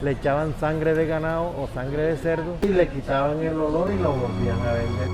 Le echaban sangre de ganado o sangre de cerdo y le quitaban el olor y lo volvían a vender.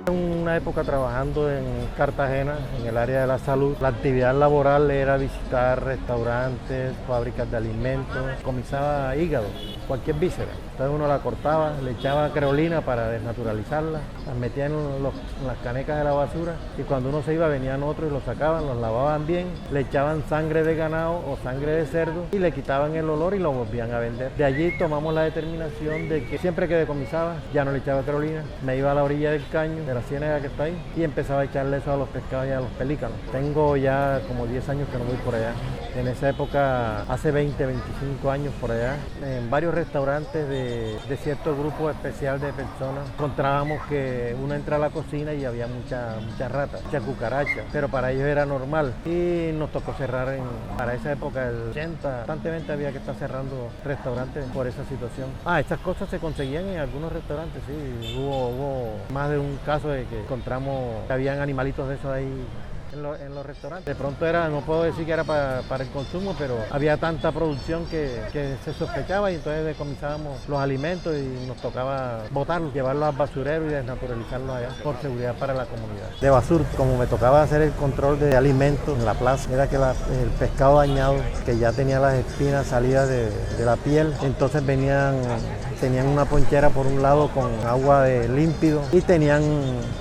En una época trabajando en Cartagena, en el área de la salud, la actividad laboral era visitar restaurantes, fábricas de alimentos, comisaba hígado, cualquier víscera. Entonces uno la cortaba, le echaba creolina para desnaturalizarla, las metía en las canecas de la basura y cuando uno se iba venían otros y los sacaban, los lavaban bien, le echaban sangre de ganado o sangre de cerdo y le quitaban el olor y lo volvían a vender. De allí tomamos la determinación de que siempre que decomisaba ya no le echaba creolina, me iba a la orilla del caño, de la ciénaga que está ahí y empezaba a echarle eso a los pescados y a los pelícanos. Tengo ya como 10 años que no voy por allá. En esa época, hace 20, 25 años por allá, en varios restaurantes de cierto grupo especial de personas, encontrábamos que uno entra a la cocina y había mucha rata, mucha cucaracha, pero para ellos era normal. Y nos tocó cerrar para esa época, el 80, constantemente había que estar cerrando restaurantes por esa situación. Estas cosas se conseguían en algunos restaurantes, sí. Hubo más de un caso de que encontramos que habían animalitos de esos ahí en los restaurantes. De pronto era, no puedo decir que era para el consumo, pero había tanta producción que se sospechaba y entonces decomisábamos los alimentos y nos tocaba botarlos, llevarlos al basurero y desnaturalizarlos allá por seguridad para la comunidad. De basura, como me tocaba hacer el control de alimentos en la plaza, era que el pescado dañado, que ya tenía las espinas salidas de la piel, entonces tenían una ponchera por un lado con agua de límpido y tenían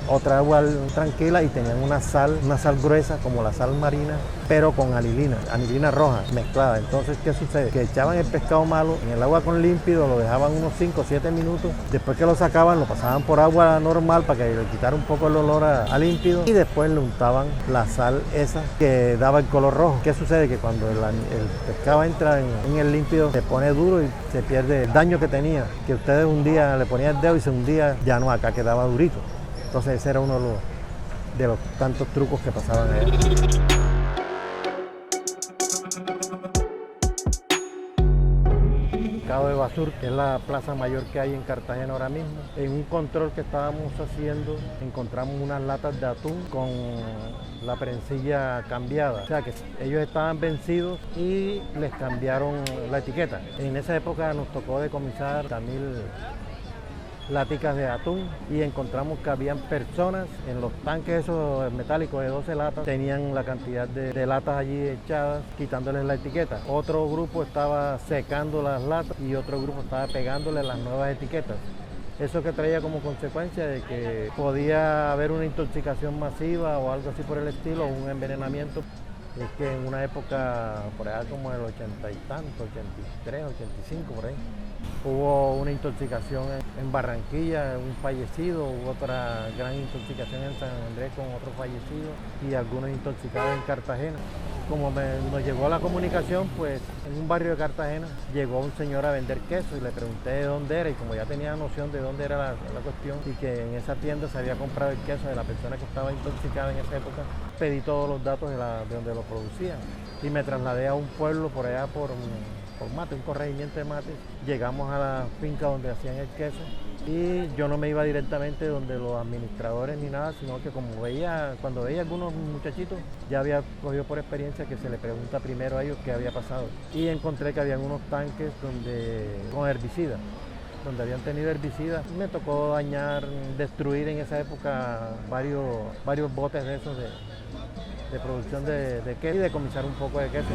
otra agua tranquila y tenían una sal gruesa como la sal marina, pero con anilina roja mezclada. Entonces, ¿qué sucede? Que echaban el pescado malo en el agua con límpido, lo dejaban unos 5 o 7 minutos, después que lo sacaban, lo pasaban por agua normal para que le quitara un poco el olor a límpido y después le untaban la sal esa que daba el color rojo. ¿Qué sucede? Que cuando el pescado entra en el límpido se pone duro y se pierde el daño que tenía, que ustedes un día le ponían el dedo y se hundía, ya no, acá quedaba durito. Entonces ese era uno de los tantos trucos que pasaban allá. Mercado de Basur, que es la plaza mayor que hay en Cartagena ahora mismo. En un control que estábamos haciendo, encontramos unas latas de atún con la prensilla cambiada. O sea que ellos estaban vencidos y les cambiaron la etiqueta. En esa época nos tocó decomisar 1000 laticas de atún y encontramos que habían personas en los tanques esos metálicos de 12 latas, tenían la cantidad de latas allí echadas, quitándoles la etiqueta. Otro grupo estaba secando las latas y otro grupo estaba pegándole las nuevas etiquetas. Eso que traía como consecuencia de que podía haber una intoxicación masiva o algo así por el estilo, o un envenenamiento. Es que en una época, por allá como el 80 y tanto, 83, 85, por ahí, hubo una intoxicación en Barranquilla, un fallecido, hubo otra gran intoxicación en San Andrés con otro fallecido y algunos intoxicados en Cartagena. Como nos llegó la comunicación, pues en un barrio de Cartagena llegó un señor a vender queso y le pregunté de dónde era y como ya tenía noción de dónde era la cuestión y que en esa tienda se había comprado el queso de la persona que estaba intoxicada en esa época, pedí todos los datos de donde lo producían y me trasladé a un pueblo por allá por Mate, un corregimiento de Mate. Llegamos a la finca donde hacían el queso y yo no me iba directamente donde los administradores ni nada, sino que cuando veía algunos muchachitos, ya había cogido por experiencia que se le pregunta primero a ellos qué había pasado. Y encontré que habían unos tanques con herbicidas, donde habían tenido herbicidas. Me tocó destruir en esa época varios botes de esos de producción de queso y decomisar un poco de queso.